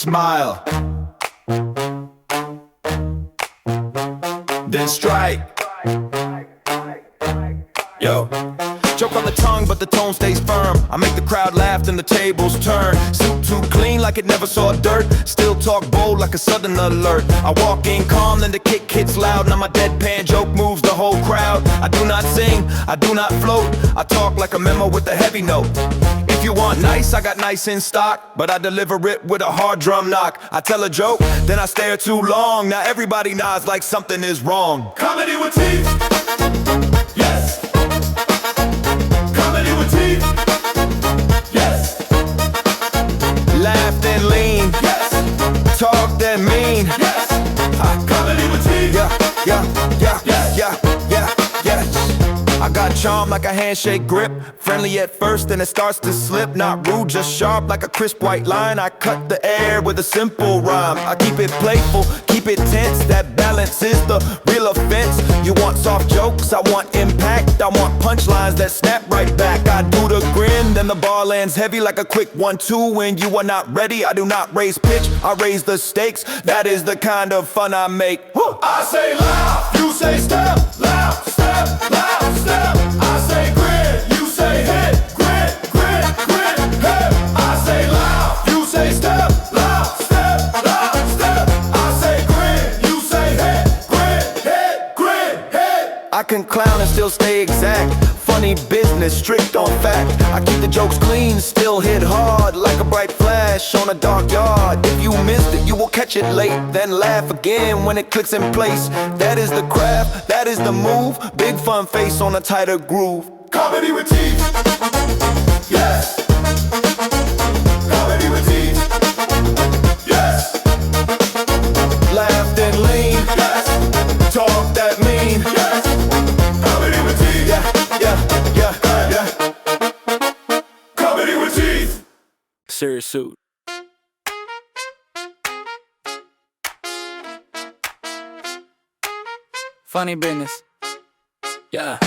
smile, then strike. Yo, joke on the tongue, but the tone stays firm. I make the crowd laugh, then the tables turn. Suit too clean, like it never saw dirt. Still talk bold, like a sudden alert. I walk in calm, then the kick hits loud. Now my deadpan joke moves the whole crowd. I do not sing, I do not float. I talk like a memo with a heavy note. If you want nice, I got nice in stock, but I deliver it with a hard drum knock. I tell a joke, then I stare too long. Now everybody nods like something is wrong. Comedy with teeth, yes. Comedy with teeth, yes. Laugh then lean, yes. Talk then mean, yes. Comedy with teeth, yeah. I got charm like a handshake grip. Friendly at first, then it starts to slip. Not rude, just sharp like a crisp white line. I cut the air with a simple rhyme. I keep it playful, keep it tense. That balance is the real offense. You want soft jokes, I want impact. I want punchlines that snap right back. I do the grin, then the bar lands heavy like a quick 1-2. When you are not ready, I do not raise pitch, I raise the stakes. That is the kind of fun I make. Woo! I say loud, you say step, loud, step, loud, step. I say grin, you say hit, grin, grin, grin, hit. I say loud, you say step, loud, step, loud, step. I say grin, you say hit, grin, hit. I can clown and still stay exact. Funny business, strict on fact. I keep the jokes clean, still hit hard like a bright flash on a dark yard. If you missed it, you will catch it late, then laugh again when it clicks in place. That is the craft, that is the move. Big fun face on a tighter groove. Comedy with teeth, yes. Comedy with teeth, yes. Laugh then lean, yes. Talk that mean, yes. Comedy with teeth, yeah. Comedy with teeth. Serious suit. Funny business. Yeah.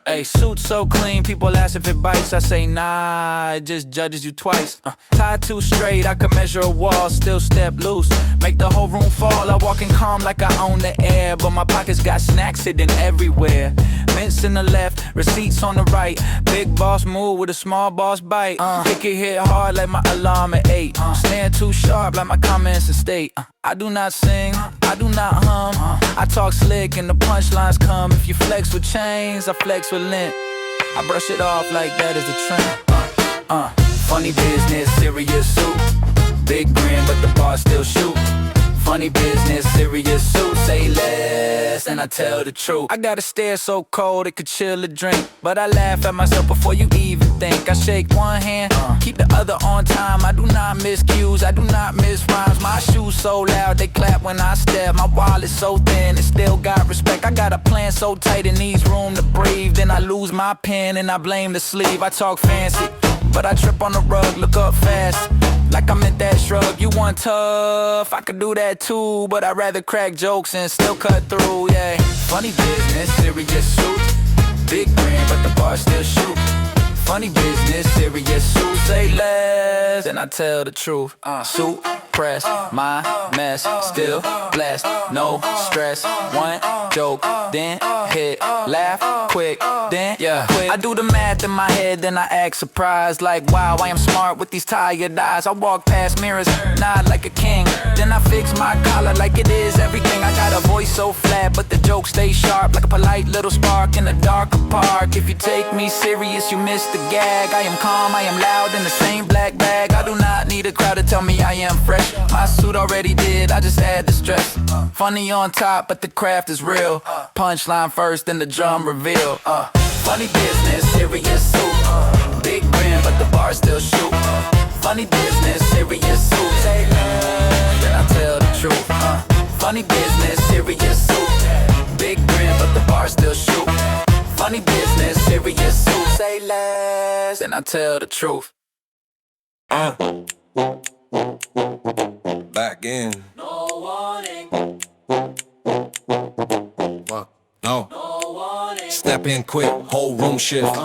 Hey, suit so clean, people ask if it bites. I say nah, it just judges you twice. Tied too straight, I can measure a wall, still step loose, make the whole room fall. I walk in calm like I own the air, but my pockets got snacks hidden everywhere. Mints in the left, receipts on the right. Big boss move with a small boss bite. Kick it hit hard like my alarm at 8. Stand too sharp like my comments in state. I do not sing, I do not hum. I talk slick and the punchlines come. If you flex with chains, I flex with lint. I brush it off like that is a trend. Funny business, serious suit. Big grin, but the bar still shoot. Funny business, serious suit. Say less, and I tell the truth. I got a stare so cold it could chill a drink, but I laugh at myself before you even think. I shake one hand, keep the other on time. I do not miss cues, I do not miss rhymes. My shoes so loud, they clap when I step. My wallet so thin, it still got respect. I got a plan so tight, it needs room to breathe. Then I lose my pen and I blame the sleeve. I talk fancy, but I trip on the rug, look up fast like I meant that shrug. You want tough, I could do that too, but I'd rather crack jokes and still cut through, yeah. Funny business, serious suit. Big grin, but the bar still shoot. Funny business, serious suit. Say less, and I tell the truth. Suit, press, my mess, still blessed, no stress. One joke, then hit, laugh, quick, then quit. I do the math in my head, then I act surprised. Like wow, I am smart with these tired eyes. I walk past mirrors, nod like a king. Then I fix my collar like it is everything. I got a voice so flat, but the joke stays sharp. Like a polite little spark in a darker park. If you take me serious, you miss the gag. I am calm, I am loud in the same black bag. I do not need a crowd to tell me I am fresh. My suit already did, I just add the stress. Funny on top, but the craft is real. Punchline first, then the drum reveal. Funny business, serious suit. Big grin, but the bar still shoot. Funny business, serious suit. Say less, then I tell the truth. Funny business, serious suit. Big grin, but the bar still shoot. Funny business, serious suit. Say less, then I tell the truth. Back in. No warning. What? No. No warning. Step in quick. whole room shift.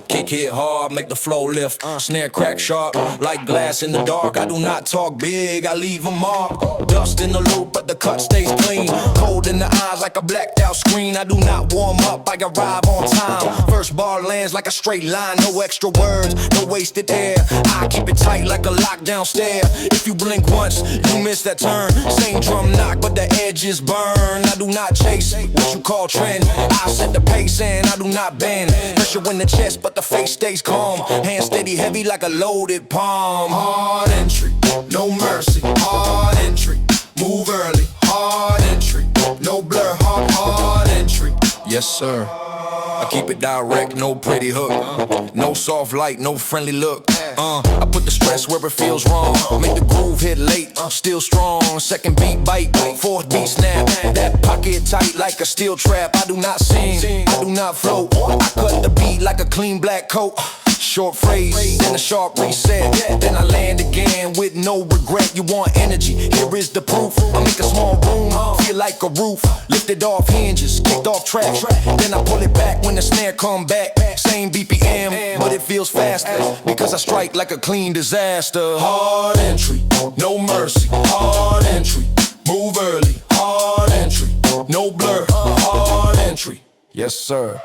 Kick hit hard, make the flow lift. Snare crack sharp, like glass in the dark. I do not talk big, I leave a mark. Dust in the loop, but the cut stays clean. Cold in the eyes like a blacked out screen. I do not warm up, I arrive on time. First bar lands like a straight line, no extra words, no wasted air. I keep it tight like a lockdown stare. If you blink once, you miss that turn. Same drum knock, but the edges burn. I do not chase what you call trend. I set the pace and I do not bend. Pressure in the chest, but the face stays calm. Hand steady, heavy like a loaded palm. Hard entry, no mercy. Hard entry, move early. Hard entry, no blur. Hard entry. Yes, sir. I keep it direct, no pretty hook. No soft light, no friendly look. I put the stress where it feels wrong. Make the groove hit late, still strong. Second beat bite, fourth beat snap. That pocket tight like a steel trap. I do not sing, I do not float. I cut the beat like a clean black coat. Short phrase, then a sharp reset. Then I land again with no regret. You want energy, here is the proof. I make a small room, feel like a roof. Lifted off hinges, kicked off track. Then I pull it back when the snare come back. Same BPM, but it feels faster. Because I strike like a clean disaster. Hard entry, no mercy. Hard entry, move early. Hard entry, no blur. Hard entry, yes sir.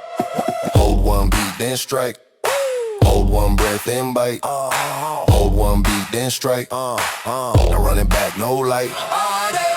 Hold one beat, then strike. Hold one breath, then bite. Hold one beat, then strike. Now run it back, no light.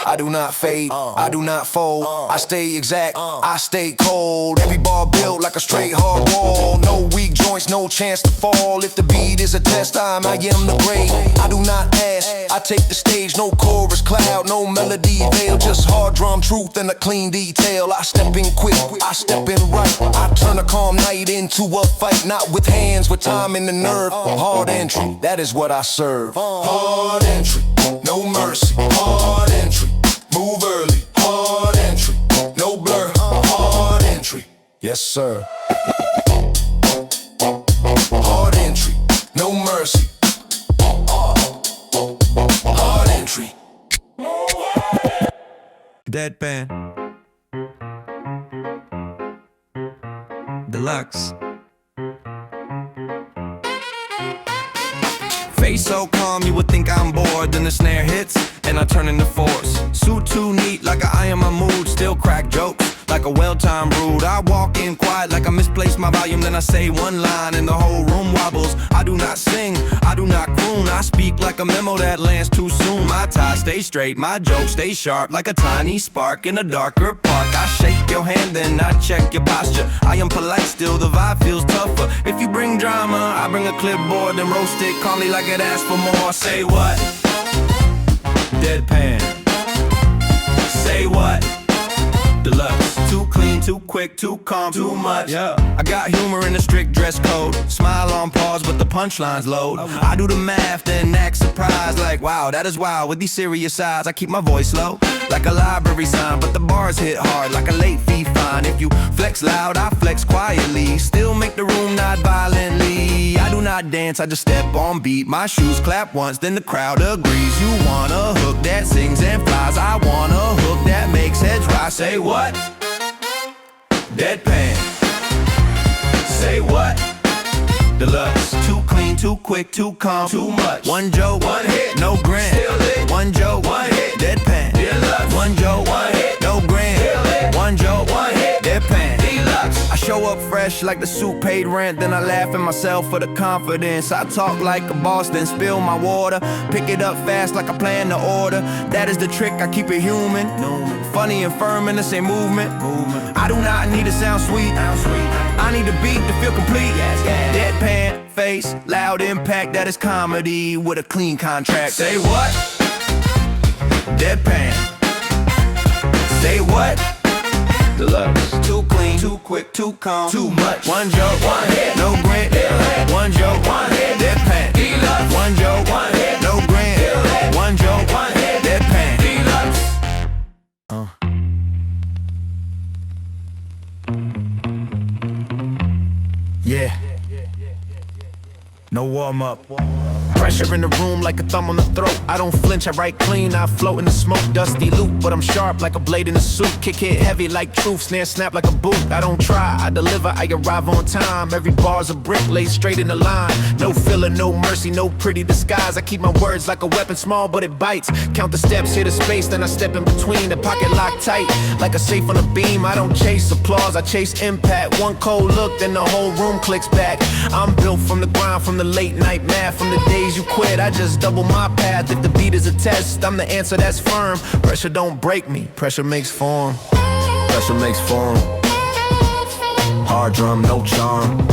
I do not fade, I do not fold. I stay exact, I stay cold. Every bar built like a straight hard wall. No weak joints, no chance to fall. If the beat is a test, I am the grade. I do not ask, I take the stage. No chorus cloud, no melody veil. Just hard drum truth and a clean detail. I step in quick, I step in right. I turn a calm night into a fight. Not with hands, with time and the nerve. Hard entry, that is what I serve. Hard entry, no mercy. Hard entry, move early. Hard entry, no blur. Hard entry, yes sir. Hard entry, no mercy. Hard entry. Deadpan Deluxe. Face so calm, you would think I'm bored. Then the snare hits, and I turn into force. Suit too neat, like I am my mood. Still crack jokes, like a well-timed brood. I walk in quiet, like I misplaced my volume. Then I say one line, and the whole room wobbles. I do not sing, I do not croon. I speak like a memo that lands too soon. My tie stays straight, my jokes stay sharp, like a tiny spark in a darker park. I shake your hand, then I check your posture. I am polite, still the vibe feels tougher. If you bring drama, I bring a clipboard, then roast it calmly like it asks for more. Say what? Deadpan. Say what? Deluxe. Too clean, too quick, too calm, too much. Yeah. I got humor in a strict dress code. Smile on pause, but the punchlines load. I do the math, then act surprised. Like, wow, that is wild. With these serious eyes, I keep my voice low, like a library sign. But the bars hit hard, like a late fee fine. If you flex loud, I flex quietly. Still make the room nod violently. I do not dance, I just step on beat. My shoes clap once, then the crowd agrees. You want a hook that sings and flies. I want a hook that makes heads rise. Say what? Deadpan. Say what? Deluxe. Too clean, too quick, too calm, too much. One joke, one hit, no grin. Still lit. One joke, one hit. Deadpan. Deluxe. One joke, one hit, no grin. Still lit. One joke, one hit. Deadpan. Deluxe. I show up fresh like the suit paid rent. Then I laugh at myself for the confidence. I talk like a boss, then spill my water. Pick it up fast like I plan to order. That is the trick, I keep it human. Funny and firm in the same movement. I do not need to sound sweet. I need a beat to feel complete. Deadpan face, loud impact, that is comedy with a clean contract. Say what? Deadpan. Say what? Deluxe. Too clean, too quick, too calm, too much. One joke, one hit, no grin. One joke, one hit, Deadpan. Deluxe. One joke, one hit, no grin. One joke, one hit, Deadpan. Deluxe. Yeah. no warm up. Pressure in the room like a thumb on the throat. I don't flinch, I write clean, I float in the smoke. Dusty loop, but I'm sharp like a blade in a suit. Kick hit heavy like truth, snare snap like a boot. I don't try, I deliver, I arrive on time. Every bar's a brick laid straight in the line. No filler, no mercy, no pretty disguise. I keep my words like a weapon, small but it bites. Count the steps, hit the space, then I step in between. The pocket locked tight, like a safe on a beam. I don't chase applause, I chase impact. One cold look, then the whole room clicks back. I'm built from the grind, from the late night math, from the days you quit. I just double my path. If the beat is a test, I'm the answer that's firm. Pressure don't break me, pressure makes form. Pressure makes form. Hard drum, no charm.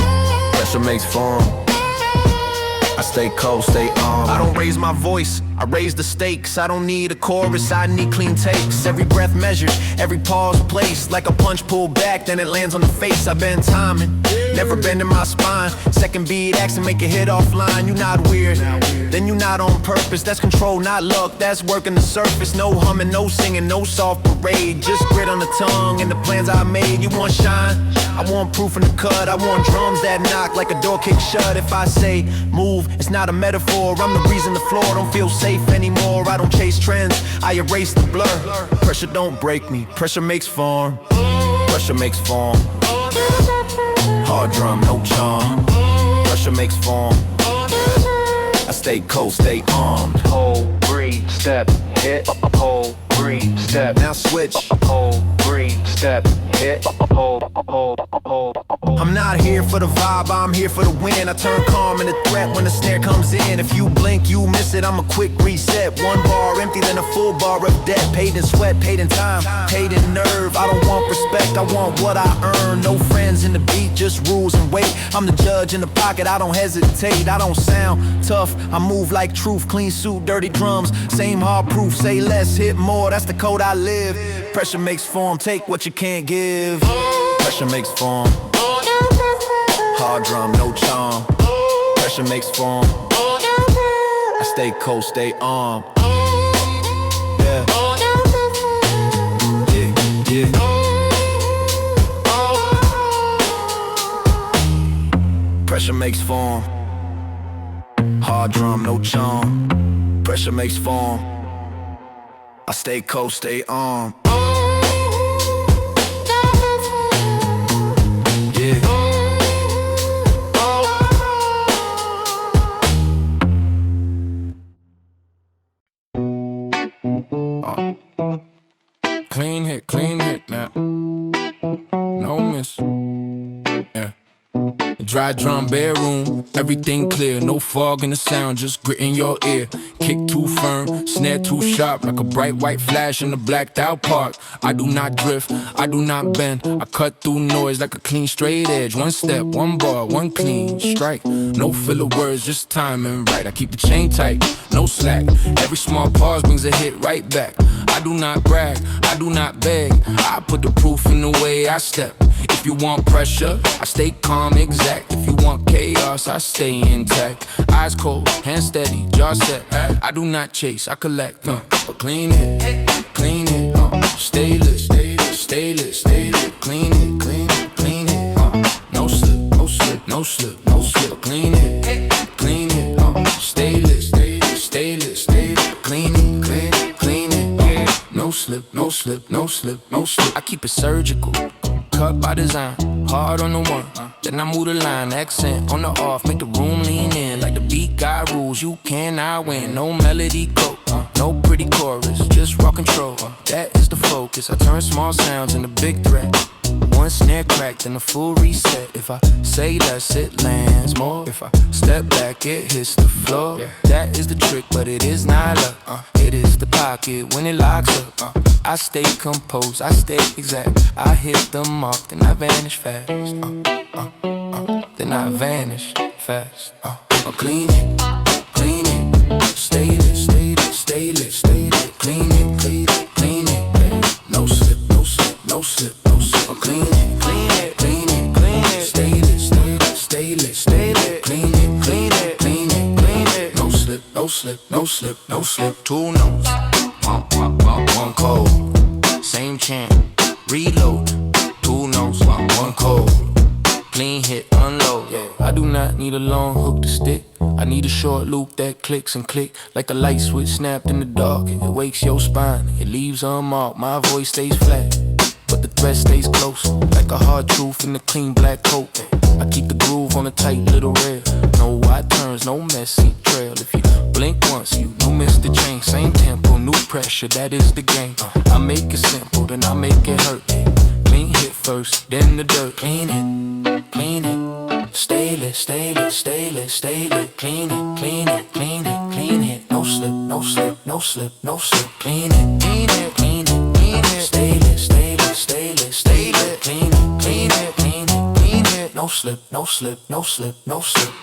Pressure makes form. I stay cold, stay on. I don't raise my voice, I raise the stakes. I don't need a chorus, I need clean takes. Every breath measured, every pause placed. Like a punch pulled back, then it lands on the face. I've been timing, never bending my spine. Second beat accent, make a hit offline. You not weird, then you not on purpose. That's control, not luck, that's working the surface. No humming, no singing, no soft parade. Just grit on the tongue and the plans I made. You want shine, I want proof in the cut. I want drums that knock like a door kick shut. If I say move, it's not a metaphor. I'm the reason the floor don't feel safe anymore. I don't chase trends, I erase the blur. Pressure don't break me, pressure makes form. Pressure makes form. Hard drum, no charm. Pressure makes form. I stay cold, stay armed. Hold, breathe, step, hit, hold, breathe, step. Now switch. Hold, breathe, step, hit, hold. I'm not here for the vibe, I'm here for the win. I turn calm into threat when the snare comes in. If you blink, you miss it, I'm a quick reset. One bar empty, then a full bar of debt. Paid in sweat, paid in time, paid in nerve. I don't want respect, I want what I earn. No friends in the beat, just rules and weight. I'm the judge in the pocket, I don't hesitate. I don't sound tough, I move like truth. Clean suit, dirty drums, same hard proof. Say less, hit more, that's the code I live. Pressure makes form, take what you can't give. Pressure makes form. Hard drum, no charm. Pressure makes form. I stay cold, stay armed. Yeah. Yeah, yeah. Pressure makes form. Hard drum, no charm. Pressure makes form. I stay cold, stay armed. Clean hit now. No miss. Yeah. Dry drum bedroom, everything clear. No fog in the sound, just grit in your ear. Kick too firm, snare too sharp, like a bright white flash in a blacked out park. I do not drift, I do not bend. I cut through noise like a clean straight edge. One step, one bar, one clean strike. No filler words, just timing right. I keep the chain tight, no slack. Every small pause brings a hit right back. I do not brag, I do not beg. I put the proof in the way I step. If you want pressure, I stay calm, exact. If you want chaos, I stay intact. Eyes cold, hands steady, jaw set. I do not chase, I collect. Clean it, stay lit, stay lit, stay lit, stay lit. Clean it, clean it, clean it. No slip, no slip, no slip, no slip. Clean it, clean it. Stay lit, stay lit, stay lit, stay lit. Clean it, clean it, clean it. No slip, no slip, no slip, no slip. I keep it surgical. Cut by design, hard on the one. Then I move the line, accent on the off, make the room lean in. Like the beat got rules, you cannot win. No melody go, no pretty chorus, just raw control. That is the focus. I turn small sounds into big threat. One snare cracked and a full reset. If I say less, it lands more. If I step back, it hits the floor. That is the trick, but it is not luck. It is the pocket when it locks up. I stay composed, I stay exact. I hit the mark, then I vanish fast. Then I vanish fast. Clean it, clean it. Stay lit, stay lit, stay lit, stay lit. Clean it, clean it, clean it. No slip, no slip, no slip, no slip. Clean it, clean it, clean it, clean it. Stay lit, stay lit, stay lit, stay lit. Clean it, clean it, clean it, clean it. No slip, no slip, no slip, no slip. Two notes, one code. Same chant, reload. Two notes, one code. clean hit, unload. Yeah. I do not need a long hook to stick. I need a short loop that clicks and click like a light switch snapped in the dark. It wakes your spine, it leaves unmarked. My voice stays flat, but the thread stays close, like a hard truth in a clean black coat. I keep the groove on a tight little rail. No wide turns, no messy trail. If you blink once, you miss the chain. Same tempo, new pressure, that is the game. I make it simple, then I make it hurt. Clean hit first, then the dirt. Clean it, clean it. Stay lit, stay lit, stay lit, stay lit. Clean it, clean it, clean it, clean it. No slip, no slip, no slip, no slip. Clean it, clean it, clean it, clean it. Stay lit, stay lit, stay lit, stay lit. Clean it, clean it, clean it, clean it. No slip, no slip, no slip, no slip.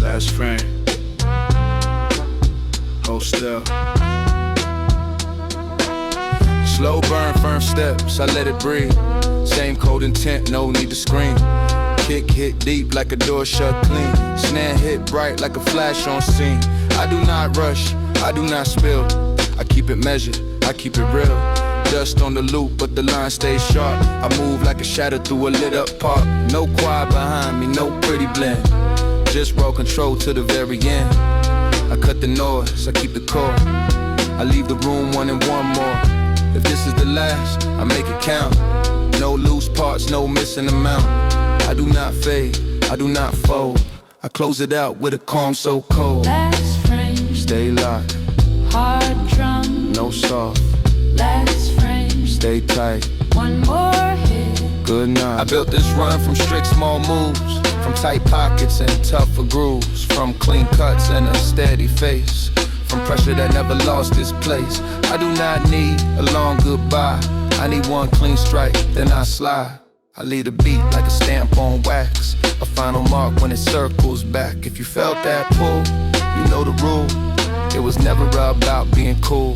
Last frame. Hold still. Slow burn, firm steps, I let it breathe. Same cold intent, no need to scream. Kick hit deep like a door shut clean. Snare hit bright like a flash on scene. I do not rush, I do not spill. I keep it measured, I keep it real. Dust on the loop, but the line stays sharp. I move like a shadow through a lit up park. No choir behind me, no pretty blend. Just raw control to the very end. I cut the noise, I keep the core. I leave the room wanting one more. If this is the last, I make it count. No loose parts, no missing amount. I do not fade, I do not fold. I close it out with a calm so cold. Last frame, Stay locked, hard drum. no soft. Last frame, Stay tight, one more hit. good night. I built this run from strict small moves, from tight pockets and tougher grooves, from clean cuts and a steady face, from pressure that never lost its place. I do not need a long goodbye, I need one clean strike, then I slide. I leave a beat like a stamp on wax, a final mark when it circles back. If you felt that pull, you know the rule. It was never about being cool,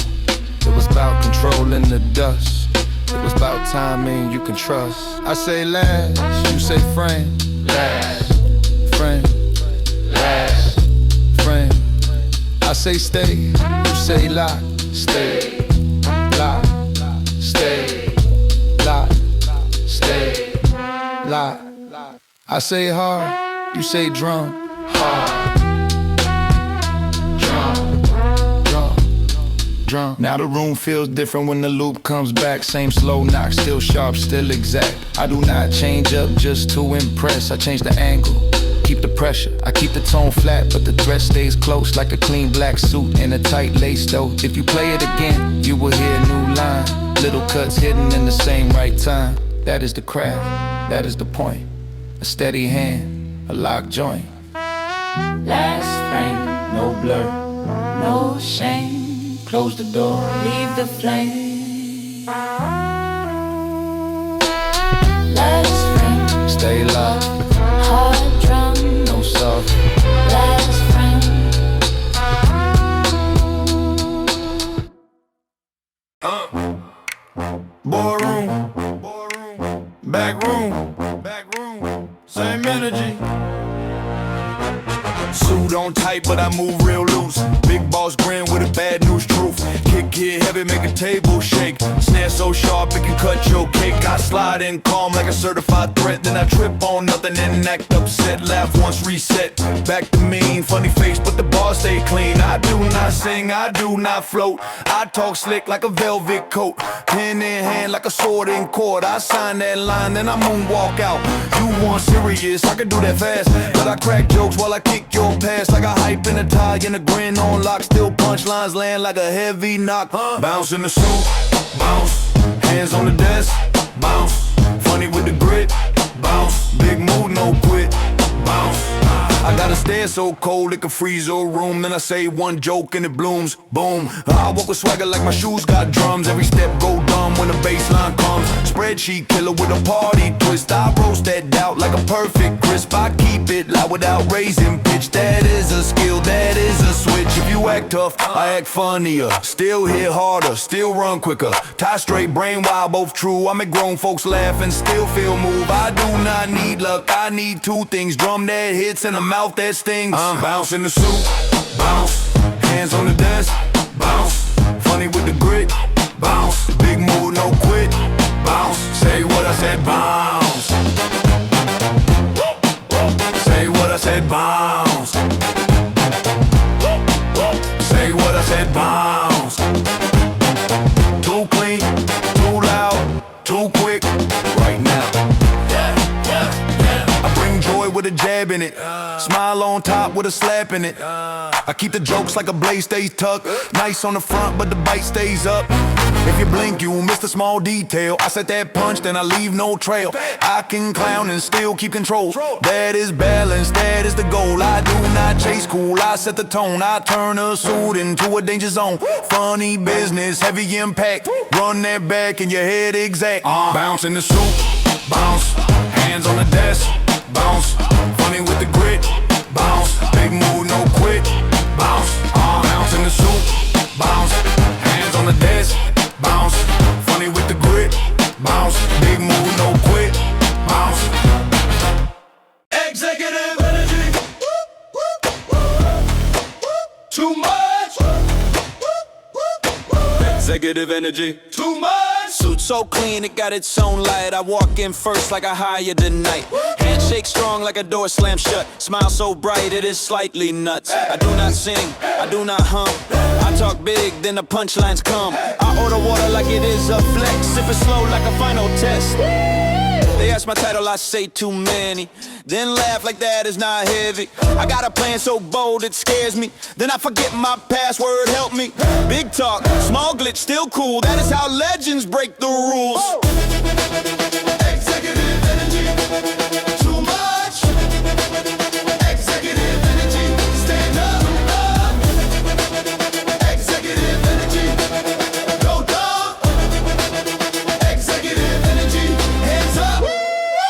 it was about controlling the dust. It was about timing you can trust. I say last, you say frame. Last frame, last frame. I say stay, you say lock. Stay, lock, stay, lock, stay, lock. I say hard, you say drum. Hard, drum. Now the room feels different when the loop comes back. Same slow knock, still sharp, still exact. I do not change up just to impress. I change the angle, keep the pressure. I keep the tone flat, but the thread stays close, like a clean black suit in a tight lace though. If you play it again, you will hear a new line. Little cuts hidden in the same right time. That is the craft, that is the point. A steady hand, a locked joint. Last frame, No blur, no shame. close the door. Leave the flame. Last frame, Stay locked, hard drum. no soft. Last frame. Boardroom, back room, same energy. Suit on tight, but I move real loose. Big boss grin with a bad news truth. Kick hit heavy, make a table shake. Snare so sharp it can cut your cake. I slide in calm like a certified threat. Then I trip on nothing and act upset. Laugh once reset, back to mean. Funny face, but the bars stay clean. I do not sing, I do not float. I talk slick like a velvet coat. Pen in hand like a sword in court. I sign that line, then I moonwalk out. You want serious, I can do that fast. But I crack jokes while I kick your past. Like a hype in a tie and a grin on lock. Still punchlines land like a heavy knock. Bounce in the suit, bounce. Hands on the desk, bounce. Funny with the grit, bounce. Big move, no quit, bounce. I got a stare air so cold it could freeze a room. Then I say one joke and it blooms, boom. I walk with swagger like my shoes got drums. Every step go dumb when the bass line comes. Spreadsheet killer with a party twist. I roast that doubt like a perfect crisp. I keep it loud without raising pitch. That is a skill, that is a switch. If you act tough, I act funnier. Still hit harder, still run quicker. Tie straight, brain wild, both true. I make grown folks laugh and still feel move. I do not need luck, I need two things. Drum that hits and a mouth that stings. Bounce in the suit, bounce. Hands on the desk, bounce. Funny with the grit, bounce. Big move, no quit, bounce. Say what I said, bounce. Say what I said, bounce. Say what I said, bounce. Too clean, too loud, too quick, right now. I bring joy with a jab in it. Smile on top with a slap in it. I keep the jokes like a blade stays tucked. Nice on the front, but the bite stays up. If you blink, you miss the small detail. I set that punch, then I leave no trail. I can clown and still keep control. That is balance, that is the goal. I do not chase cool, I set the tone. I turn a suit into a danger zone. Funny business, heavy impact. Run that back in your head exact. Bounce in the suit, bounce. Hands on the desk, bounce. Funny with the grit, bounce. Big move, no quit, bounce. Bounce in the suit, bounce. Hands on the desk, bounce. Funny with the grit, bounce. Big move, no quit, bounce. Executive energy, too much. Executive energy, too much. Suit so clean, it got its own light. I walk in first like I hired the night. Handshake strong like a door slam shut. Smile so bright, it is slightly nuts. I do not sing, I do not hum. I talk big, then the punchlines come. I order water like it is a flex. Sip it slow like a final test. They ask my title, I say too many. Then laugh like that is not heavy. I got a plan so bold it scares me. Then I forget my password, help me. Big talk, small glitch, still cool. That is how legends break the rules. Executive energy, too much. Executive energy, stand up. Executive energy, go dumb. Executive energy, hands up.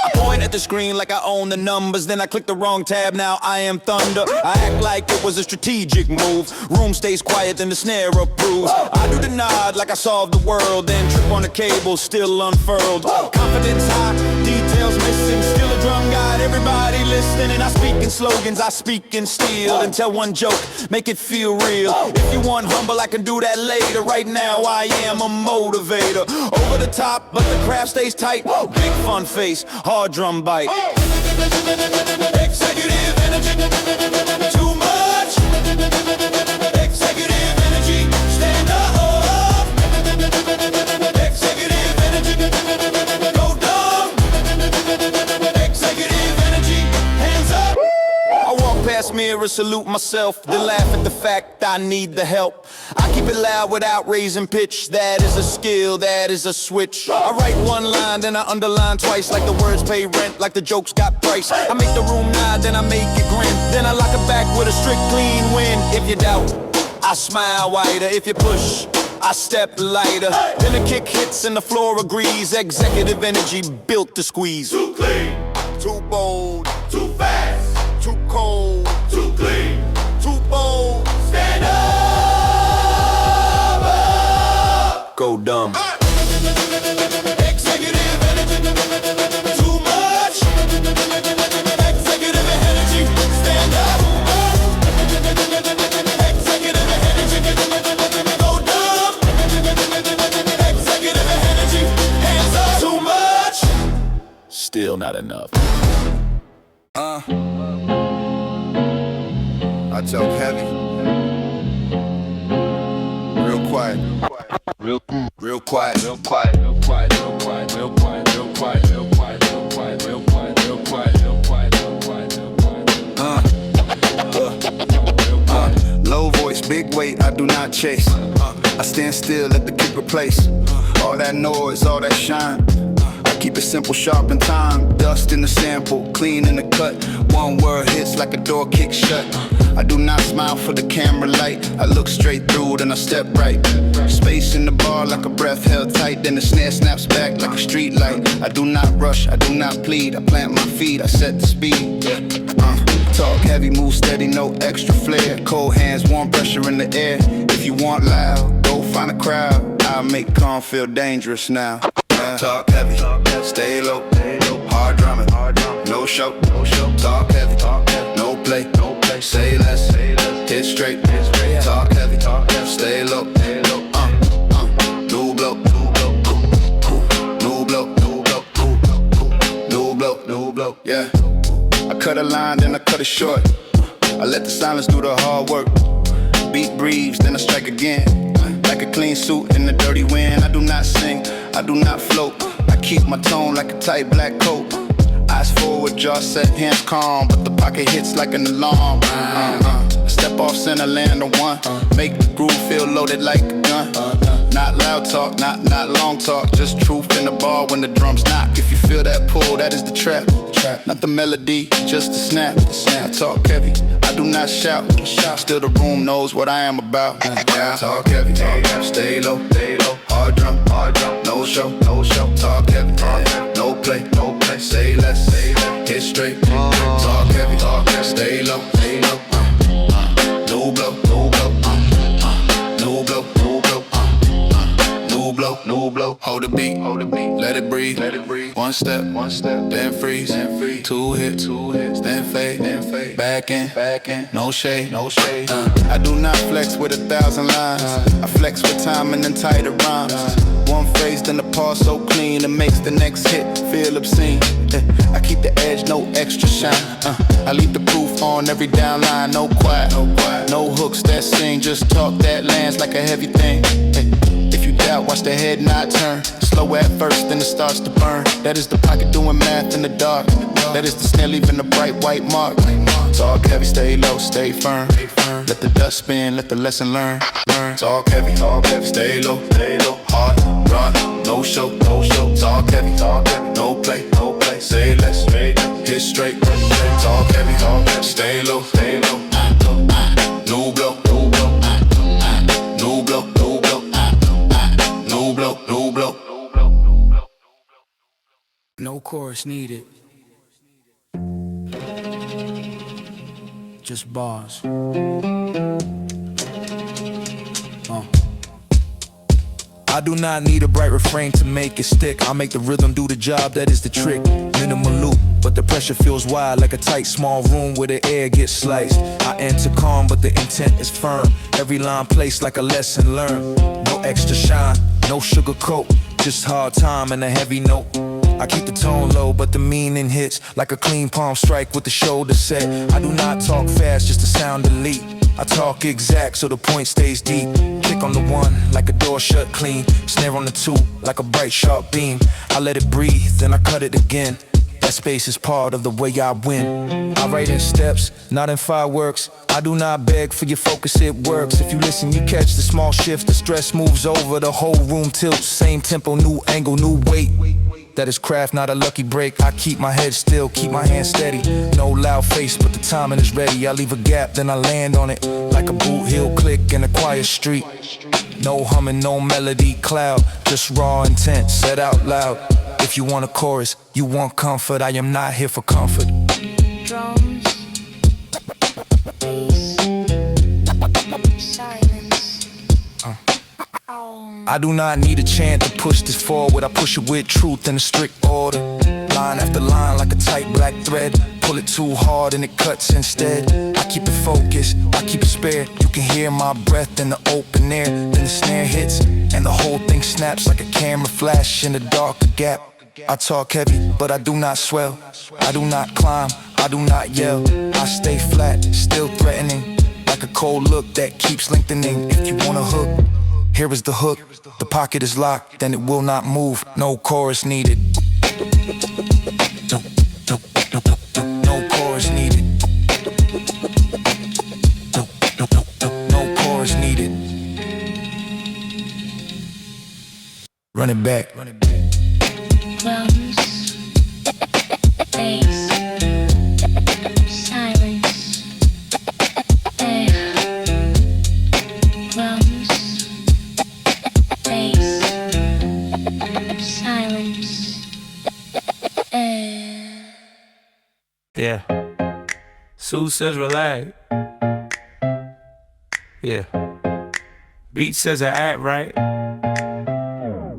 I point at the screen like I own the numbers. Then I click the wrong tab, now I am thunder. I act like it was a strategic move. Room stays quiet, then the snare approves. I do the nod like I solved the world. Then trip on the cable, still unfurled. Confidence high, details missing. Still a drum guide, everybody listening. And I speak in slogans, I speak in steel. And tell one joke, make it feel real. If you want humble, I can do that later. Right now I am a motivator. Over the top, but the craft stays tight. Big fun face, hard drum bite. Executive energy, too much. Executive energy, stand up. Executive energy, go dumb. Executive energy, hands up. I walk past mirrors, salute myself, then laugh at the fact I need the help. I keep it loud without raising pitch. That is a skill, that is a switch. I write one line, then I underline twice. Like the words pay rent, like the jokes got price. I make the room nod, then I make it grin. Then I lock it back with a strict clean win. If you doubt, I smile wider. If you push, I step lighter. Then the kick hits and the floor agrees. Executive energy built to squeeze. Too clean, Too bold, too fast, too cold, too clean. too bold. Stand up. Go dumb. Executive energy, too much. Executive energy, stand up. Executive energy, go dumb. Executive energy, hands up. Too much. Still not enough. I talk heavy, real quiet, real quiet, real quiet, real quiet, real quiet, real quiet, real quiet, real quiet, real quiet, real quiet, real quiet, real quiet, real quiet, real quiet. Low voice, big weight, I do not chase. I stand still, let the kick replace all that noise, all that shine. Keep it simple, sharp in time. Dust in the sample, clean in the cut. One word hits like a door kicked shut. I do not smile for the camera light. I look straight through, then I step right. Space in the bar like a breath held tight. Then the snare snaps back like a street light. I do not rush, I do not plead. I plant my feet, I set the speed. Talk heavy, move steady, no extra flair. Cold hands, warm pressure in the air. If you want loud, go find a crowd. I'll make calm feel dangerous now. Talk heavy, stay low, hard drumming, no show. Talk heavy, no play, say less, hit straight. Talk heavy, stay low, new blow, new blow, yeah. I cut a line, then I cut it short. I let the silence do the hard work. Beat breathes, then I strike again. Like a clean suit in the dirty wind. I do not sing, I do not float. I keep my tone like a tight black coat. Eyes forward, jaw set, hands calm, but the pocket hits like an alarm. Step off center, land on one. Make the groove feel loaded like a gun. Not loud talk, not long talk. Just truth in the bar when the drums knock. If you feel that pull, that is the trap. Not the melody, just the snap. I talk heavy, I do not shout. Still the room knows what I am about. Talk heavy, stay low, hard drum, no show. Talk heavy, no play, say less, hit straight. Talk heavy, stay low, no blow, no blow. Hold the beat, let it breathe. One step, then freeze. Two hits, then fade. Back in, no shade. I do not flex with 1,000 lines. I flex with time and then tighter rhymes. One phrase, then the pause so clean it makes the next hit feel obscene. I keep the edge, no extra shine. I leave the proof on every down line, no quiet, no hooks that sing, just talk that lands like a heavy thing. If you doubt, watch the head not turn. Slow at first, then it starts to burn. That is the pocket doing math in the dark. That is the snare leaving a bright white mark. Talk heavy, stay low, stay firm. Let the dust spin, let the lesson learn. Talk heavy, stay low, hard, run, no show. Talk heavy, no play, say less, hit straight. Talk heavy, stay low, new blow, new blow. No chorus needed. Just bars. I do not need a bright refrain to make it stick. I make the rhythm do the job, that is the trick. Minimal loop, but the pressure feels wide like a tight small room where the air gets sliced. I enter calm, but the intent is firm. Every line placed like a lesson learned. No extra shine, no sugar coat, just hard time and a heavy note. I keep the tone low, but the meaning hits like a clean palm strike with the shoulder set. I do not talk fast, just the sound elite. I talk exact so the point stays deep. Click on the one like a door shut clean. Snare on the two like a bright sharp beam. I let it breathe, then I cut it again. That space is part of the way I win. I write in steps, not in fireworks. I do not beg for your focus, it works. If you listen, you catch the small shift. The stress moves over, the whole room tilts. Same tempo, new angle, new weight. That is craft, not a lucky break. I keep my head still, keep my hand steady. No loud face, but the timing is ready. I leave a gap, then I land on it like a boot heel click in a quiet street. No humming, no melody cloud, just raw intent, said out loud. If you want a chorus, you want comfort, I am not here for comfort. Drums, bass, silence. I do not need a chant to push this forward. I push it with truth in a strict order. Line after line like a tight black thread. Pull it too hard and it cuts instead. I keep it focused, I keep it spared. You can hear my breath in the open air. Then the snare hits and the whole thing snaps like a camera flash in the dark gap. I talk heavy, but I do not swell. I do not climb, I do not yell. I stay flat, still threatening, like a cold look that keeps lengthening. If you want a hook, here is the hook. The pocket is locked, then it will not move. No chorus needed. No chorus needed. No chorus needed. Run it back. Drums, bass, silence. Yeah. Sue says relax. Yeah. Beat says I act right.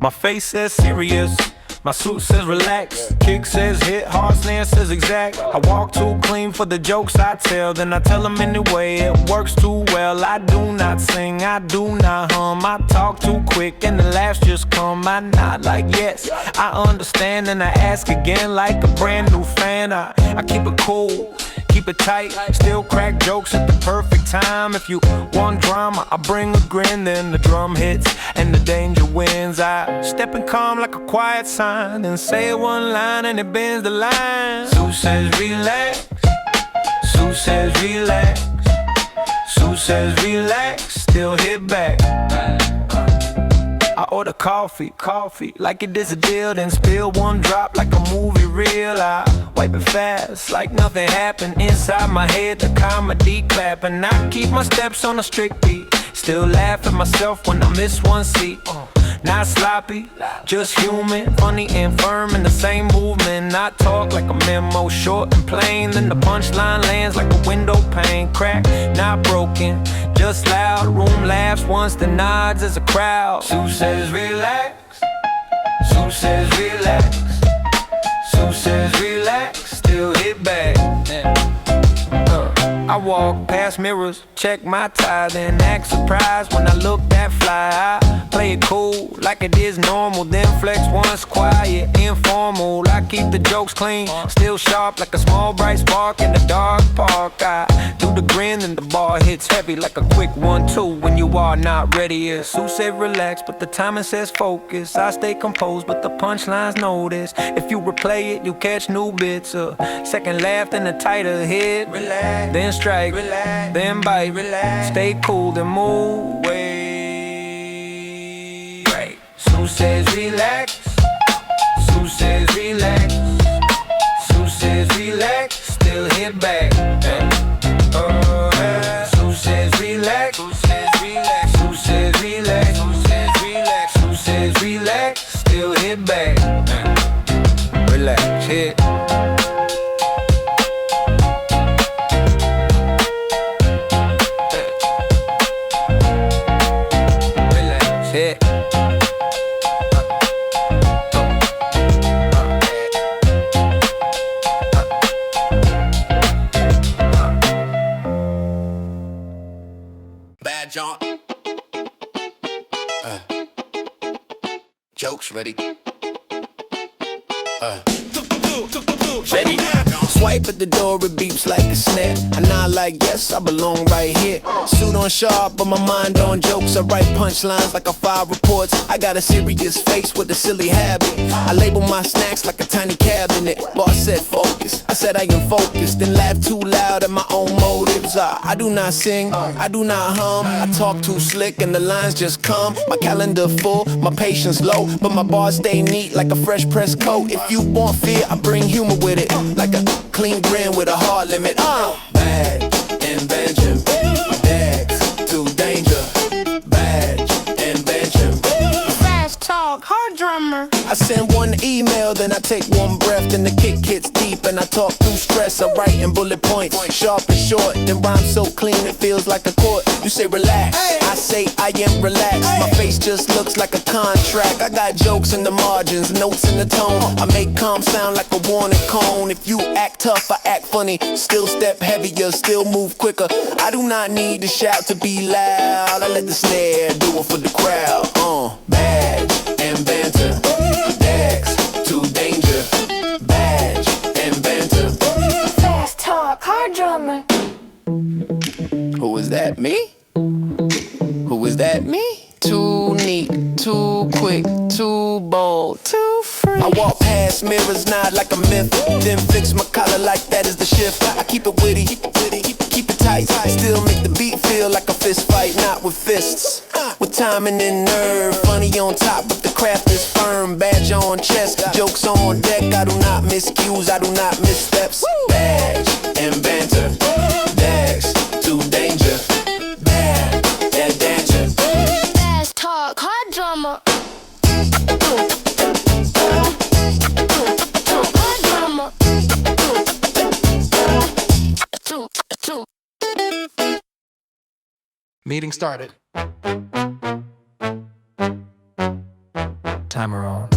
My face says serious. My suit says relax. Kick says hit. Hard snare says exact. I walk too clean for the jokes I tell. Then I tell them anyway. It works too well. I do not sing. I do not hum. I talk too quick and the laughs just come. I nod like yes, I understand. And I ask again like a brand new fan. I keep it cool, keep it tight. Still crack jokes at the perfect time. If you want drama, I bring a grin. Then the drum hits and the danger wins. I step in calm like a quiet sign and say one line and it bends the line. Sue says relax. Sue says relax. Sue says relax. Still hit back. I order coffee, like it is a deal. Then spill one drop like a movie reel. I wipe it fast like nothing happened. Inside my head the comedy clapping. I keep my steps on a strict beat. Still laugh at myself when I miss one seat. Not sloppy, just human. Funny and firm in the same movement. I talk like a memo, short and plain. Then the punchline lands like a window pane. Crack, not broken, just loud. Room laughs once, the nods as a crowd. Sue says relax. Sue says relax. Sue says relax. Still hit back. I walk past mirrors, check my tie, then act surprised when I look that fly. I play it cool, like it is normal, then flex once quiet, informal. I keep the jokes clean, still sharp like a small bright spark in the dark park. I do the grin and the bar hits heavy like a quick 1-2 when you are not ready. Yeah, Sue said relax, but the timing says focus. I stay composed, but the punchlines notice. If you replay it, you catch new bits. Second laugh, then a tighter hit. Relax, then strike, relax, then bite, relax. Stay cool, then move. Wait, right. Sue says relax. Sue says relax. Sue says relax. Still hit back. Sue says relax. Sue says relax. Sue says relax. Sue says relax. Sue says relax. Still hit back. Relax, hit. Bad John. Jokes ready. Ready. Swipe at the door, it beeps like a snare. I nod like yes, I belong right here. Suit on sharp, but my mind on jokes. I write punchlines like I file reports. I got a serious face with a silly habit. I label my snacks like a tiny cabinet. Boss said focus, I said I am focused. Then laugh too loud at my own motives. I do not sing, I do not hum. I talk too slick and the lines just come. My calendar full, my patience low, but my bars stay neat like a fresh pressed coat. If you want fear, I bring humor with it, like a clean grin with a hard limit. Bad invention, Dex to danger. Badge invention. Fast talk, hard drummer. I send one email, then I take one breath, then the kick hits deep and I talk through stress. I write in bullet points, sharp and short, then rhyme so clean it feels like a court. You say relax, I say I am relaxed. My face just looks like a contract. I got jokes in the margins, notes in the tone. I make calm sound like a warning cone. If you act tough, I act funny. Still step heavier, still move quicker. I do not need to shout to be loud. I let the snare do it for the crowd. Badge and banter, Dex to danger. Badge and banter. Fast talk, hard drummer. Who is that, me? Who is that, me? Too neat, too quick, too bold, too free. I walk past mirrors, nod like a myth, then fix my collar like that is the shift. I keep it witty, keep it tight. Still make the beat feel like a fist fight, not with fists. With timing and nerve, funny on top, but the craft is firm. Badge on chest, jokes on deck. I do not miss cues, I do not miss steps. Badge and banter, Dex to danger. Bad and dancer. Fast talk, hard drummer. Hard drummer. Meeting started. Timer on.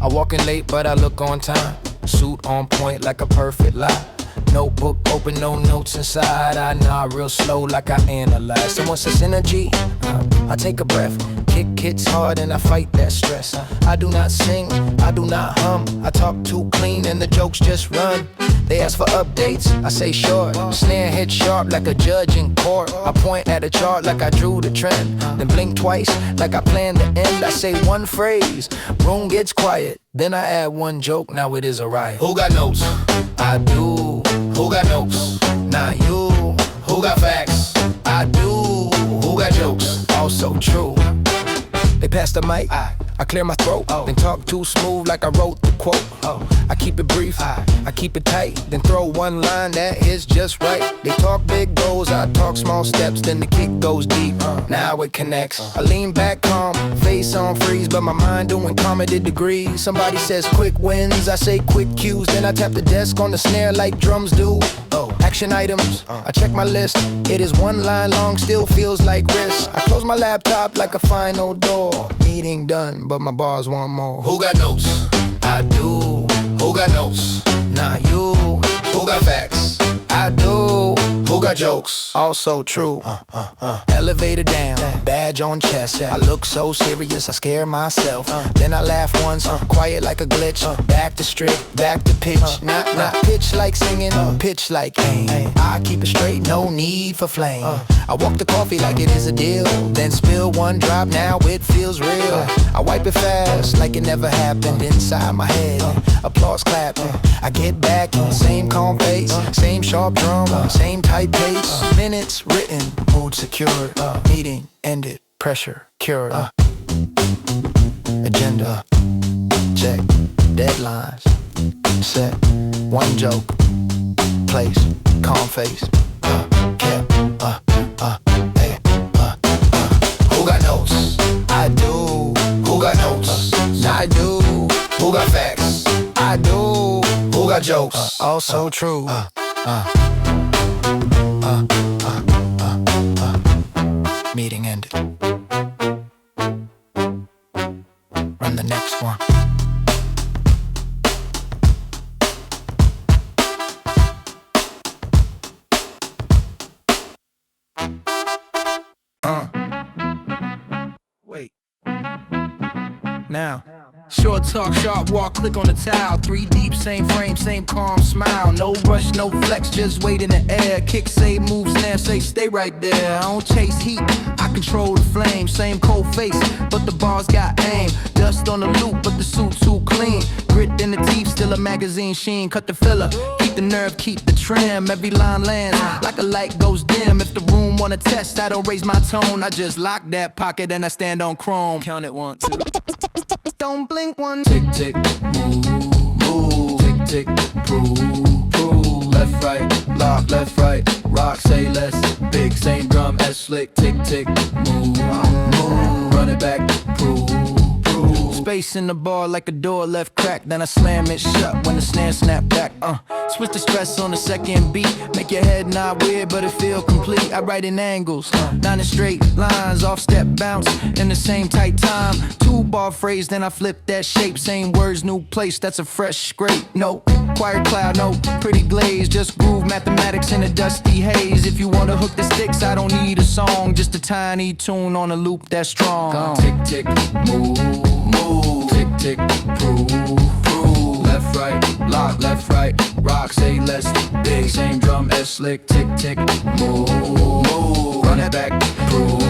I walk in late, but I look on time. Suit on point like a perfect lie. Notebook open, no notes inside. I nod real slow like I analyze. Someone says energy, I take a breath. Kick hits hard and I fight that stress. I do not sing, I do not hum. I talk too clean and the jokes just run. They ask for updates, I say short. Snare hit sharp like a judge in court. I point at a chart like I drew the trend. Then blink twice like I planned the end. I say one phrase, room gets quiet. Then I add one joke, now it is a riot. Who got notes? I do. Who got notes? Not you. Who got facts? I do. Who got jokes? Also true. They pass the mic, I clear my throat. Then talk too smooth like I wrote the quote. I keep it brief, I keep it tight. Then throw one line that is just right. They talk big goals, I talk small steps. Then the kick goes deep, now it connects. I lean back calm, face on freeze, but my mind doing comedy degrees. Somebody says quick wins, I say quick cues. Then I tap the desk on the snare like drums do. Action items, I check my list. It is one line long, still feels like risk. I close my laptop like a final door. Meeting done, but my bars want more. Who got notes? I do. Who got notes? Not you. Who got facts? I do. Who got jokes? Also true. Elevator down, badge on chest. I look so serious, I scare myself. Then I laugh once, quiet like a glitch. Back to strict, back to pitch. Not pitch like singing, pitch like aim. I keep it straight, no need for flame. I walk the coffee like it is a deal. Then spill one drop, now it feels real. I wipe it fast like it never happened inside my head. Applause clapping, I get back, same calm pace, same sharp drum, same tight pace. Minutes written, mood secured. Meeting ended, pressure cured. Agenda check, deadlines set. One joke, place, calm face. Kept, hey, Who got notes? I do. Who got notes? I do. Who got facts? I do. Who got jokes? Also true. Meeting ended. Run the next one. Wait. Now. Short talk, sharp walk, click on the towel. 3 deep, same frame, same calm smile. No rush, no flex, just wait in the air. Kick, say, move, snare, say, stay right there. I don't chase heat, I control the flame. Same cold face, but the bars got aim. Dust on the loop, but the suit too clean. Grit in the teeth, still a magazine sheen. Cut the filler, keep the nerve, keep the trim. Every line lands like a light goes dim. If the room wanna test, I don't raise my tone. I just lock that pocket and I stand on chrome. Count it 1, 2. Don't blink one. Tick, tick, move, move. Tick, tick, prove. Left, right, lock, left, right. Rock, say less. Big, same drum as slick. Tick, tick, move, move. Run it back, prove. Space in the bar like a door left crack. Then I slam it shut when the snare snap back. Switch the stress on the second beat. Make your head nod weird, but it feel complete. I write in angles, not in straight lines. Off step bounce in the same tight time. 2-bar phrase, then I flip that shape. Same words, new place, that's a fresh scrape. No, quiet cloud, no pretty glaze. Just groove mathematics in a dusty haze. If you wanna hook the sticks, I don't need a song. Just a tiny tune on a loop that's strong. Tick, tick, move, move. Tick, tick, prove. Left, right, lock, left, right. Rock, say less. Big, same drum as slick. Tick, tick, move, move. Run it back, prove.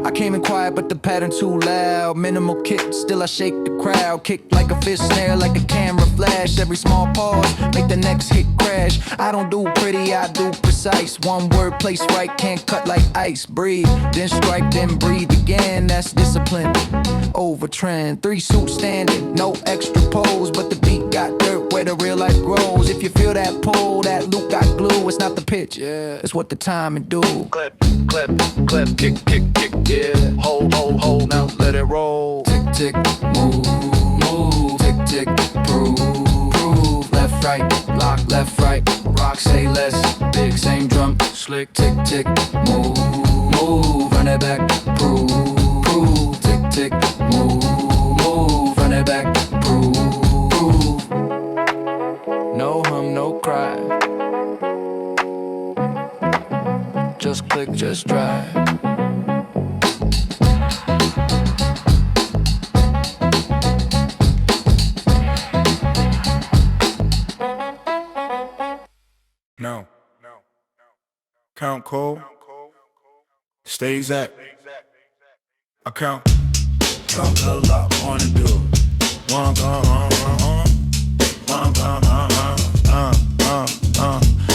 I came in quiet, but the pattern too loud. Minimal kick, still I shake the crowd. Kick like a fish snare, like a camera flash. Every small pause, make the next hit crash. I don't do pretty, I do precise. One word placed right, can't cut like ice. Breathe, then strike, then breathe again. That's discipline, over trend. 3 suits standing, no extra pose. But the beat got dirt where the real life grows. If you feel that pull, that loop got glue. It's not the pitch, it's what the timing do. Clip, clip, clip, kick, kick, kick, yeah. Hold, hold, hold, now let it roll. Tick, tick, move, move. Tick, tick, prove. Left, right, lock, left, right. Rock, tick, move, move, run it back, prove, prove, tick, tick, move, move, run it back, prove, prove. No hum, no cry. Just click, just drive. No. Count cold. Stay exact. I count. Count the lock on the door. One gun, one gun,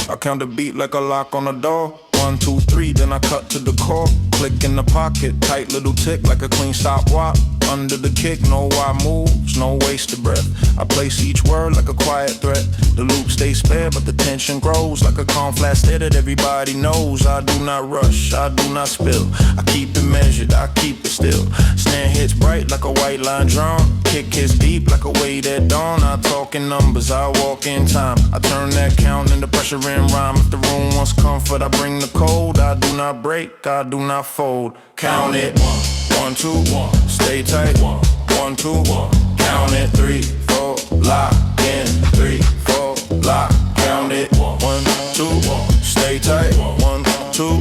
I count the beat like a lock on the door. 1, 2, 3, then I cut to the core. Click in the pocket, tight little tick like a clean stopwatch. Under the kick, no wide moves, no wasted breath. I place each word like a quiet threat. The loop stays spare, but the tension grows like a calm flat stare that everybody knows. I do not rush, I do not spill. I keep it measured, I keep it still. Snare hits bright like a white line drum. Kick hits deep like a wave at dawn. I talk in numbers, I walk in time. I turn that count into pressure in rhyme. If the room wants comfort, I bring the cold. I do not break, I do not fold. Count it. 1, 2, stay tight. 1, 2, count it. 3, 4, lock in. 3, 4, lock. Count it. 1, 2, stay tight. 1, 2,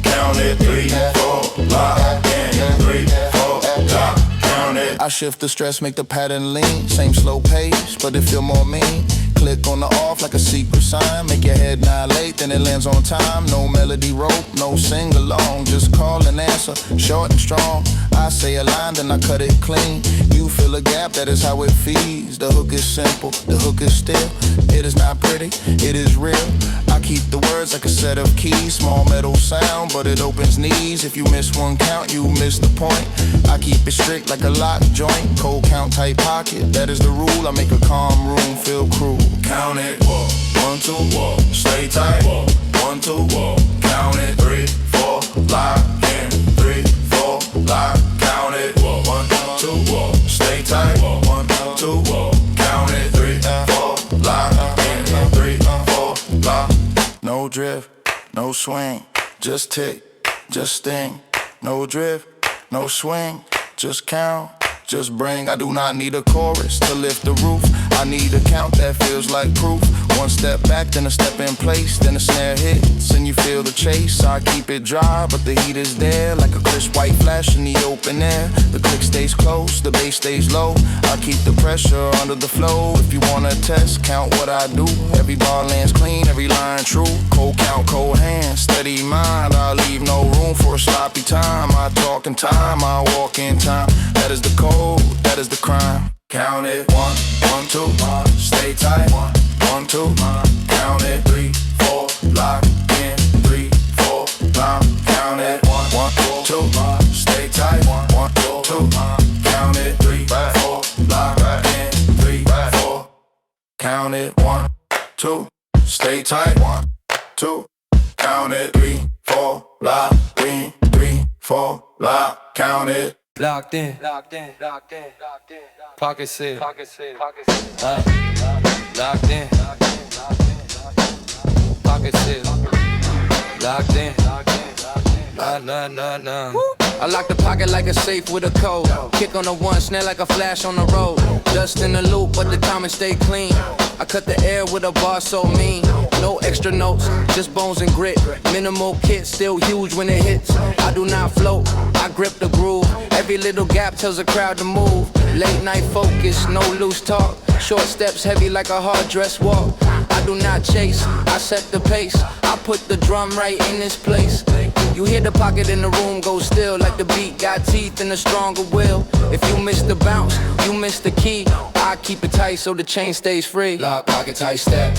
count it. 3, 4, lock in. 3, 4, lock. Count it. I shift the stress, make the pattern lean. Same slow pace, but it feel more mean. Click on the off like a secret sign. Make your head annihilate, then it lands on time. No melody rope, no sing-along. Just call and answer, short and strong. I say a line, then I cut it clean. You fill a gap, that is how it feeds. The hook is simple, the hook is still. It is not pretty, it is real. I keep the words like a set of keys. Small metal sound, but it opens knees. If you miss one count, you miss the point. I keep it strict like a lock joint. Cold count, tight pocket, that is the rule. I make a calm room feel cruel. Count it, 1, 2, stay tight. 1, 2, count it. 3, 4, lock in. 3, 4, lock. Count it. 1, 2, stay tight. 1, 2, count it. 3, 4, lock in. 3, 4, lock. No drift, no swing, just tick, just sting. No drift, no swing, just count, just bring. I do not need a chorus to lift the roof. I need a count that feels like proof. One step back, then a step in place, then a snare hits, and you feel the chase. I keep it dry, but the heat is there, like a crisp white flash in the open air. The click stays close, the bass stays low. I keep the pressure under the flow. If you wanna test, count what I do. Every bar lands clean, every line true. Cold count, cold hands, steady mind. I leave no room for a sloppy time. I talk in time, I walk in time. That is the code, that is the crime. Count it. 1, 1, 2, stay tight. 1, 2, count it. 3, 4, lock in. 3, 4, lock. Count it. 1, 1, 2, stay tight. 1, 2, count it. 3, 4, lock in. 3, 4, count it. 1, 2, stay tight. 1, 2, count it. 3, 4, lock in. 3, 4, lock. Count it. Locked in, locked in, locked in, locked in. Pocket set, pocket set, pocket set. Locked in, pocket set. Locked in, nah. I lock the pocket like a safe with a code. Kick on the one, snare like a flash on the road. Dust in the loop, but the diamonds stay clean. I cut the air with a bar so mean. No extra notes, just bones and grit. Minimal kit, still huge when it hits. I do not float, I grip the groove. Every little gap tells the crowd to move. Late night focus, no loose talk. Short steps heavy like a hard dress walk. I do not chase, I set the pace. I put the drum right in this place. You hear the pocket in the room go still, like the beat got teeth and a stronger will. If you miss the bounce, you miss the key. I keep it tight so the chain stays free. Lock pocket, tight step.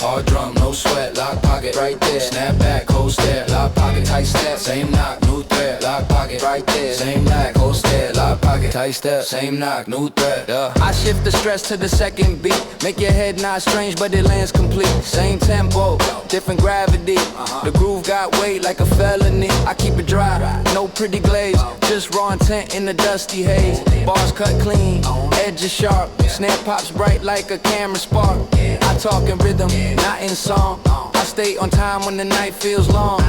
Hard drum, no sweat, lock pocket right there. Snap back, cold stare, lock pocket, tight step. Same knock, new thread, lock pocket right there. Same knock, cold stare, lock pocket, tight step. Same knock, new thread, I shift the stress to the second beat. Make your head not strange, but it lands complete. Same tempo, different gravity. The groove got weight like a felony. I keep it dry, no pretty glaze. Just raw intent in the dusty haze. Bars cut clean, edges sharp. Snare pops bright like a camera spark. I talk in rhythm, not in song. I stay state on time when the night feels long.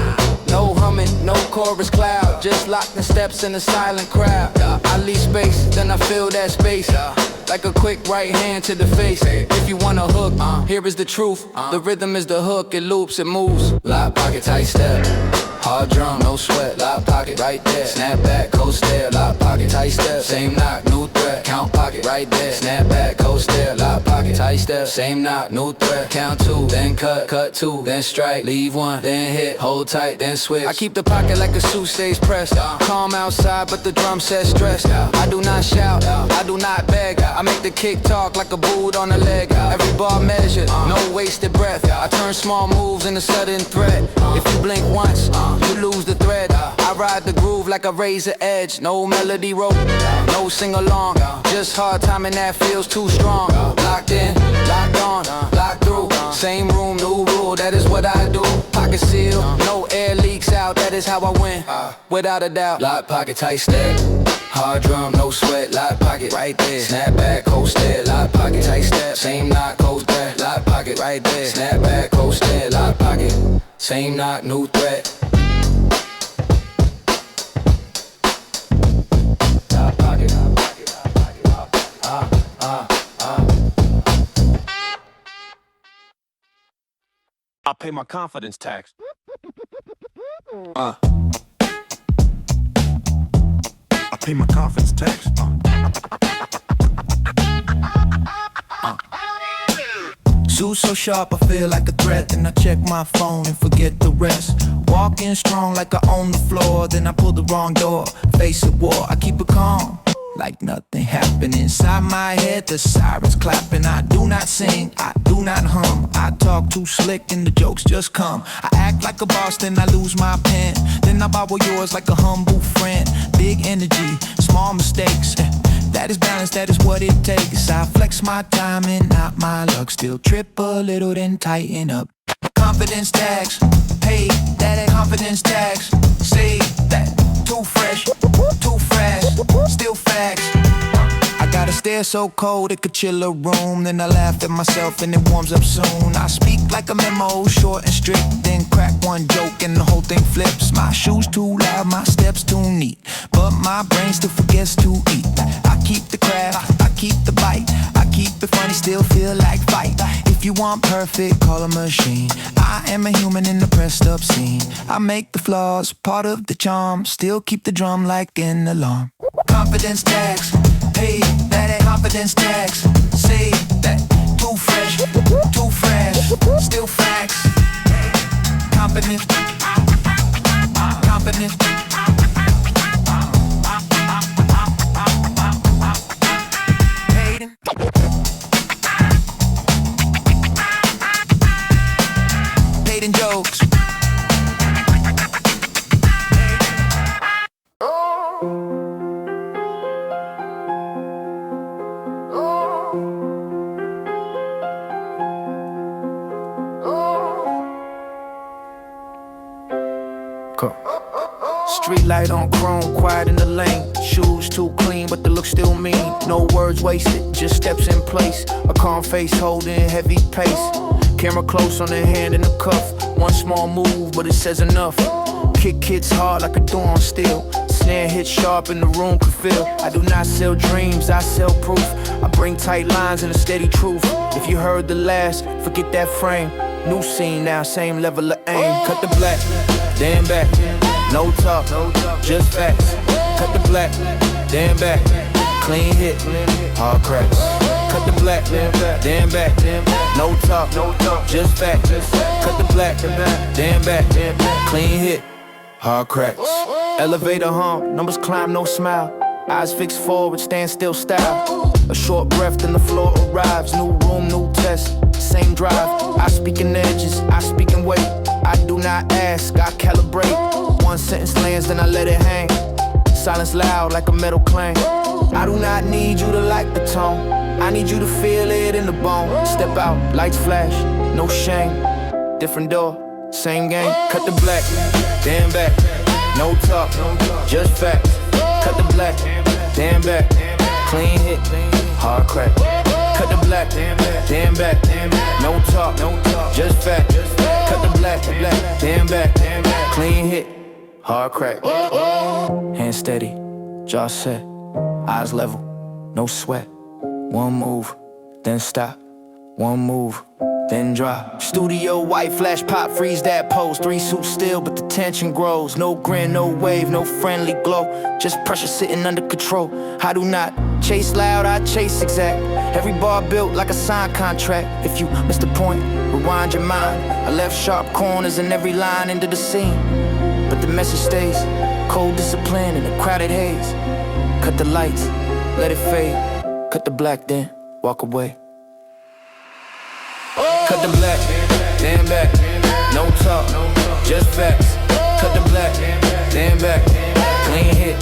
No humming, no chorus cloud, just locked in steps in a silent crowd. I leave space, then I fill that space, like a quick right hand to the face. If you want a hook, here is the truth. The rhythm is the hook, it loops, it moves. Lock pocket, tight step. Hard drum, no sweat, lock pocket, right there. Snap back, coast stare, lock pocket, tight step. Same knock, new threat, count pocket, right there. Snap back, coast stare, lock pocket, tight step. Same knock, new threat, count two, then cut two, then strike, leave one, then hit, hold tight, then switch. I keep the pocket like a suit stays pressed. Calm outside, but the drum says stress. I do not shout, I do not beg. I make the kick talk like a boot on a leg. Every bar measured, no wasted breath. I turn small moves into sudden threat. If you blink once, you lose the thread. I ride the groove like a razor edge. No melody rope, no sing along. Just hard timing that feels too strong. Locked in, locked on, locked through. Same room, new rule, that is what I do. Pocket seal, no air leaks out, that is how I win, without a doubt. Lock pocket, tight step. Hard drum, no sweat, lock pocket, right there. Snap back, coast there, lock pocket, tight step. Same knock, coast there, lock pocket, right there. Snap back, coast there, lock pocket. Same knock, new threat. Lock pocket, lock pocket, lock pocket, I pay my confidence tax. I pay my confidence tax. Suit so sharp, I feel like a threat. Then I check my phone and forget the rest. Walking strong like I own the floor. Then I pull the wrong door, face a war. I keep it calm, like nothing happened. Inside my head, the sirens clapping. I do not sing, I do not hum. I talk too slick and the jokes just come. I act like a boss, then I lose my pen. Then I borrow yours like a humble friend. Big energy, small mistakes. That is balance, that is what it takes. I flex my timing, not my luck. Still trip a little, then tighten up. Confidence tax, pay that confidence tax. Say that, too fresh, too fast, still facts. I got a stare so cold it could chill a room. Then I laugh at myself and it warms up soon. I speak like a memo, short and strict. Then crack one joke and the whole thing flips. My shoes too loud, my steps too neat, but my brain still forgets to eat. I keep the craft, I keep the bite. I keep it funny, still feel like fight. If you want perfect, call a machine. I am a human in the pressed up scene. I make the flaws part of the charm. Still keep the drum like an alarm. Confidence tax, pay that confidence tax. Say that, too fresh, too fresh, still facts. Confidence, confidence. Paid in jokes. Street light on chrome, quiet in the lane. Shoes too clean, but the look still mean. No words wasted, just steps in place. A calm face holding heavy pace. Camera close on the hand in the cuff. One small move, but it says enough. Kick hits hard like a door on steel. Snare hits sharp and the room can feel. I do not sell dreams, I sell proof. I bring tight lines and a steady truth. If you heard the last, forget that frame. New scene now, same level of aim. Cut the black, then back. No talk, just facts. Cut the black, then back. Clean hit, hard cracks. Cut the black, then back. No talk, just facts. Cut the black, then back. Clean hit, hard cracks. Elevator hum, numbers climb, no smile. Eyes fixed forward, stand still style. A short breath, then the floor arrives. New room, new test, same drive. I speak in edges, I speak in weight. I do not ask, I calibrate. One sentence lands, then I let it hang. Silence loud like a metal clang. I do not need you to like the tone. I need you to feel it in the bone. Step out, lights flash, no shame. Different door, same game. Cut the black, then back. No talk, just facts. Cut the black, then back. Clean hit, hard crack. Cut the black, damn back, no talk, just fact. Cut the black, damn back, clean hit, hard crack. Hand steady, jaw set, eyes level, no sweat. One move, then stop. One move, then drop. Studio white flash pop, freeze that pose. 3 suits still, but the tension grows. No grin, no wave, no friendly glow. Just pressure sitting under control. I do not chase loud, I chase exact. Every bar built like a signed contract. If you miss the point, rewind your mind. I left sharp corners in every line into the scene, but the message stays. Cold discipline in a crowded haze. Cut the lights, let it fade. Cut the black, then walk away. Cut the black, damn back, no talk, just facts. Cut the black, damn back, clean hit,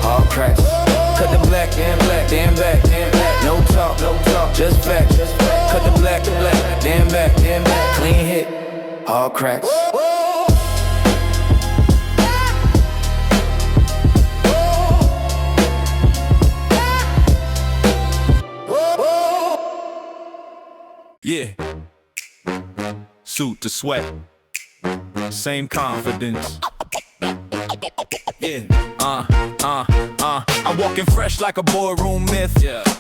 hard cracks. Cut the black, damn back, no talk, just facts. Cut the black, damn back, clean hit, hard cracks. Yeah, suit to sweat, same confidence. Yeah, I'm walking fresh like a boardroom myth.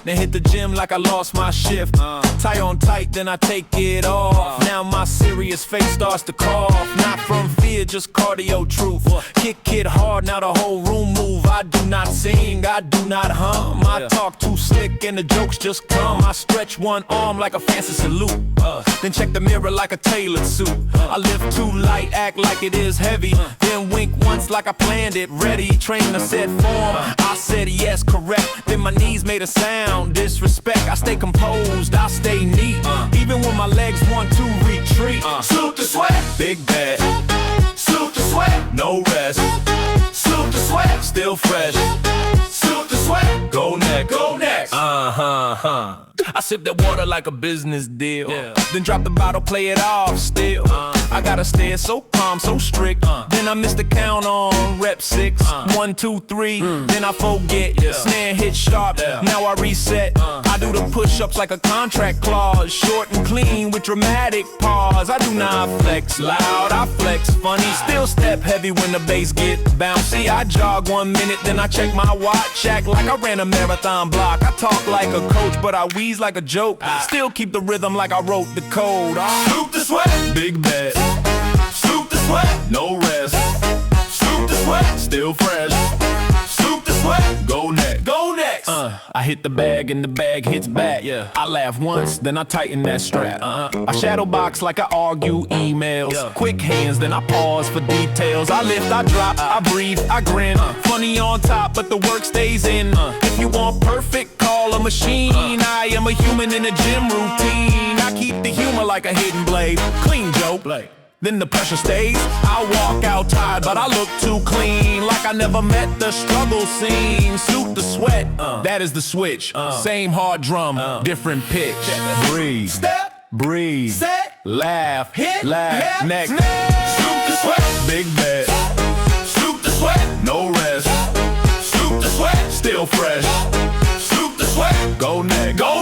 Then hit the gym like I lost my shift. Tie on tight, then I take it off. Now my serious face starts to cough. Not from fear, just cardio truth. Kick it hard, now the whole room move. I do not sing, I do not hum. I talk too slick and the jokes just come. I stretch one arm like a fancy salute. Then check the mirror like a tailored suit. I lift too light, act like it is heavy. Then wink once like I planned it. Ready, train a set form. I said yes, correct. Then my knees made a sound. Disrespect, I stay composed, I stay neat. Even when my legs want to retreat. Salute the sweat, Big bad, salute the sweat, no rest, salute the sweat, still fresh. salute the sweat, Go next, go next. I sip that water like a business deal. Then drop the bottle, play it off still. I gotta stay so calm, so strict. Then I miss the count on rep 6. 1, 2, 3, then I forget. Snare hit sharp, now I reset. I do the push-ups like a contract clause. Short and clean with dramatic pause. I do not flex loud, I flex funny. Still step heavy when the bass get bouncy. I jog 1 minute, then I check my watch. Act like I ran a marathon block. I talk like a coach, but I wheeze like a joke. Still keep the rhythm like I wrote the code. Salute the sweat, Big bad, salute the sweat, no rest, salute the sweat, still fresh. salute the sweat, Go next. go next. I hit the bag and the bag hits back. I laugh once, then I tighten that strap. I shadow box like I argue emails. Quick hands, then I pause for details. I lift, I drop, I breathe, I grin. Funny on top, but the work stays in. If you want perfect, call a machine. I am a human in a gym routine. I keep the humor like a hidden blade. Clean joke. Then the pressure stays. I walk out tired, but I look too clean. Like I never met the struggle scene. Suit the sweat, that is the switch. Same hard drum, different pitch. Breathe, Step, breathe, set, laugh, hit, laugh, next. Salute the sweat, Big bad, salute the sweat, no rest, salute the sweat, still fresh. salute the sweat, Go next. go